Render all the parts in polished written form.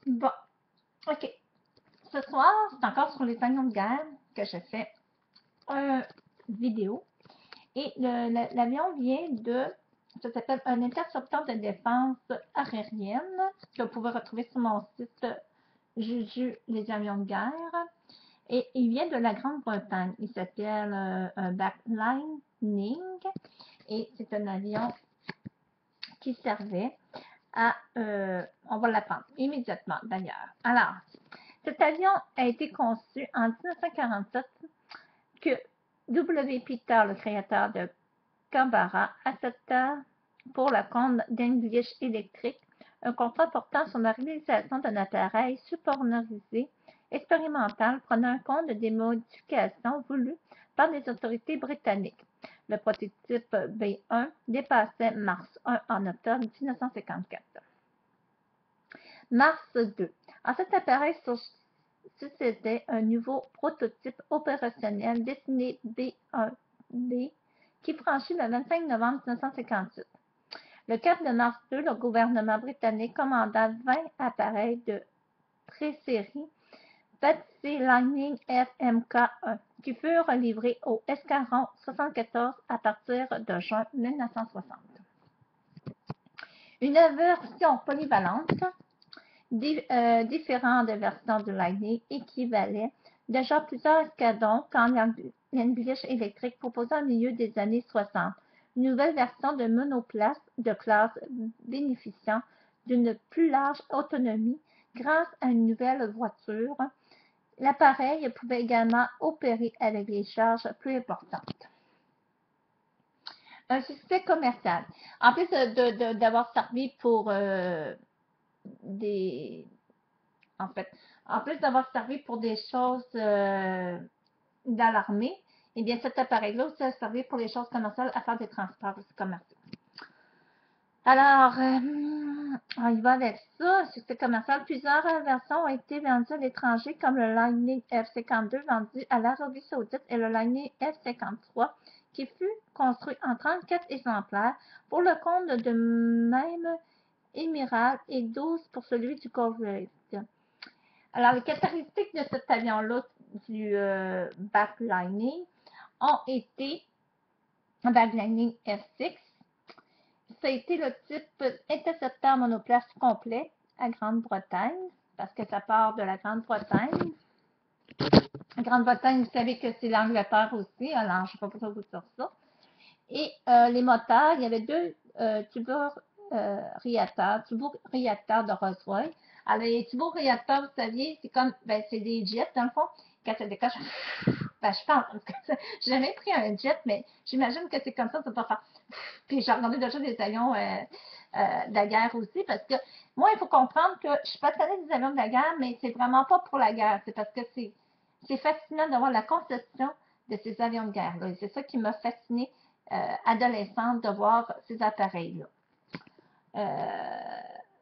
Bon, ok. Ce soir, c'est encore sur les avions de guerre que je fais une vidéo. Et l'avion vient de, ça s'appelle un intercepteur de défense aérienne que vous pouvez retrouver sur mon site Juju, les avions de guerre. Et il vient de la Grande-Bretagne. Il s'appelle un Backlining. Et c'est un avion qui servait à, on va l'apprendre immédiatement d'ailleurs. Alors, cet avion a été conçu en 1947 que W. Peter, le créateur de Canberra, accepta pour le compte d'English Electric un contrat portant sur la réalisation d'un appareil subordonné expérimental prenant compte des modifications voulues par les autorités britanniques. Le prototype B1 dépassait Mars 1 en octobre 1954. Mars 2. En cet appareil succédait un nouveau prototype opérationnel destiné B1B qui franchit le 25 novembre 1958. Le 4 mars 2, le gouvernement britannique commanda 20 appareils de pré-série baptisés Lightning FMK-1 qui furent livrés au escadron 74 à partir de juin 1960. Une version polyvalente différentes versions du Lightning équivalaient déjà plusieurs escadrons quand l'English Electric proposa au milieu des années 60 une nouvelle version de monoplace de classe bénéficiant d'une plus large autonomie grâce à une nouvelle voiture. L'appareil pouvait également opérer avec des charges plus importantes. Un succès commercial. En plus d'avoir servi pour des en fait. En plus d'avoir servi pour des choses dans l'armée, eh bien, cet appareil-là aussi a servi pour les choses commerciales à faire des transports commerciaux. Alors, on y va avec ça. Succès commercial. Plusieurs versions ont été vendues à l'étranger, comme le Lightning F-52 vendu à l'Arabie Saoudite et le Lightning F-53, qui fut construit en 34 exemplaires pour le compte de même Émiral et 12 pour celui du Koweït. Alors, les caractéristiques de cet avion-là du Backlining ont été Backlining F6. Ça a été le type intercepteur monoplace complet à Grande-Bretagne, parce que ça part de la Grande-Bretagne. La Grande-Bretagne, vous savez que c'est l'Angleterre aussi, alors je ne sais pas pourquoi vous dire ça. Et les moteurs, il y avait deux turboréacteurs de Rolls-Royce. Alors, les turboréacteurs, vous saviez, c'est comme, c'est des jets, dans le fond. Quand ça décolle, je pense, j'ai jamais pris un jet, mais j'imagine que c'est comme ça peut faire. Puis j'ai regardé déjà des avions de la guerre aussi, parce que moi, il faut comprendre que je suis passionnée des avions de la guerre, mais c'est vraiment pas pour la guerre. C'est parce que c'est fascinant d'avoir la conception de ces avions de guerre. C'est ça qui m'a fascinée adolescente de voir ces appareils-là.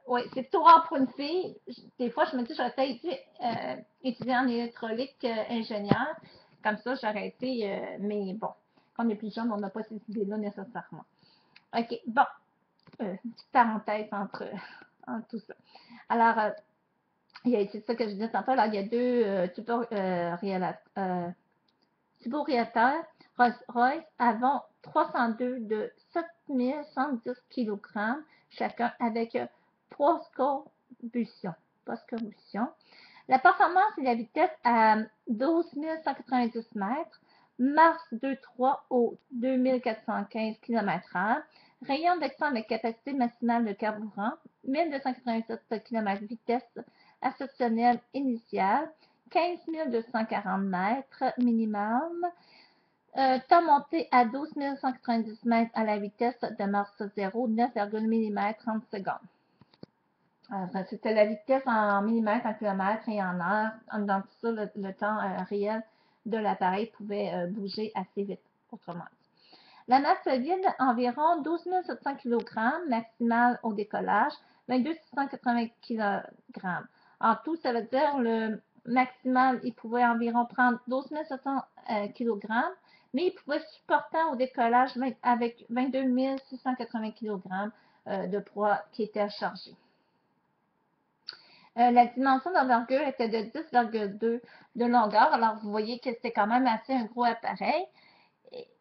Oui, c'est plutôt rare pour une fille. Des fois, je me dis, j'aurais peut-être étudier en électronique ingénieur. Comme ça, j'aurais été, mais bon, quand on est plus jeune, on n'a pas ces idées-là nécessairement. OK, bon, petite parenthèse entre tout ça. Alors, il y a c'est ça que je disais tantôt, là, il y a deux turboréacteurs Rolls-Royce avant 302 de 7070 kg chacun avec post-combustion. La performance et la vitesse à 12 190 mètres, Mars 2.3 au 2415 km/h, rayon d'action avec capacité maximale de carburant, 1287 km vitesse ascensionnelle initiale, 15 240 mètres minimum, temps monté à 12 190 mètres à la vitesse de Mars 0, 9, mm 30 secondes. C'était la vitesse en millimètres, en kilomètres et en heure. Dans tout ça, le temps réel de l'appareil pouvait bouger assez vite, autrement dit. La masse vide, environ 12 700 kg, maximale au décollage, 22 680 kg. En tout, ça veut dire le maximal, il pouvait environ prendre 12 700 kg, mais il pouvait supporter au décollage avec 22 680 kg de poids qui était chargé. La dimension d'envergure était de 10,2 de longueur. Alors, vous voyez que c'était quand même assez un gros appareil.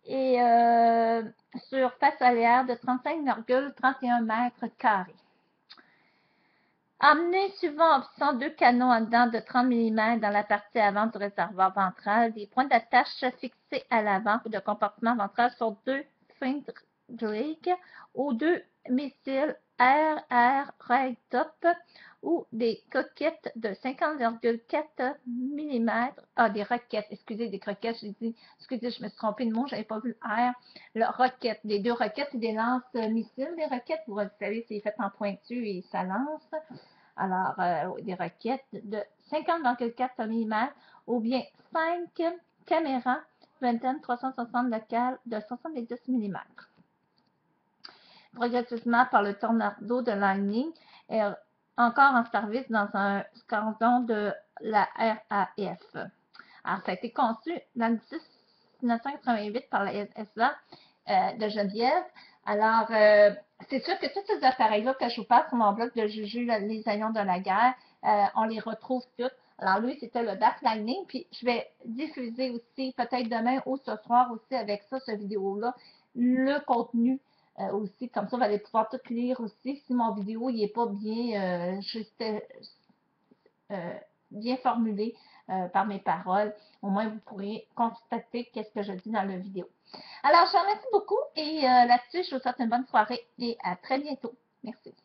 Et surface solaire de 35,31 mètres carrés. Emmener suivant option 2 canons à dents de 30 mm dans la partie avant du réservoir ventral, des points d'attache fixés à l'avant de compartiment ventral sur 2 Drake ou 2 missiles RR Top ou des coquettes de 50,4 mm. Ah, des roquettes, excusez, des croquettes, excusez, je me suis trompée de mot, j'avais pas vu le R. Le roquette, les deux roquettes, c'est des lance-missiles, des roquettes, vous savez, c'est fait en pointu et ça lance. Alors, des roquettes de 50,4 mm ou bien 5 caméras Venton 360 locales de 70 mm. Progressivement par le tornado de Lightning est encore en service dans un squadron de la RAF. Alors, ça a été conçu en 1988 par la SA de Geneviève. Alors, c'est sûr que tous ces appareils-là que je vous parle sur mon blog de Juju, les avions de la guerre, on les retrouve tous. Alors, lui, c'était le Dark Lightning. Puis, je vais diffuser aussi, peut-être demain ou ce soir aussi, avec ça, cette vidéo-là, le contenu aussi. Comme ça, vous allez pouvoir tout lire aussi. Si mon vidéo n'est pas bien, bien formulé par mes paroles, au moins vous pourrez constater qu'est-ce que je dis dans la vidéo. Alors, je vous remercie beaucoup et là-dessus, je vous souhaite une bonne soirée et à très bientôt. Merci.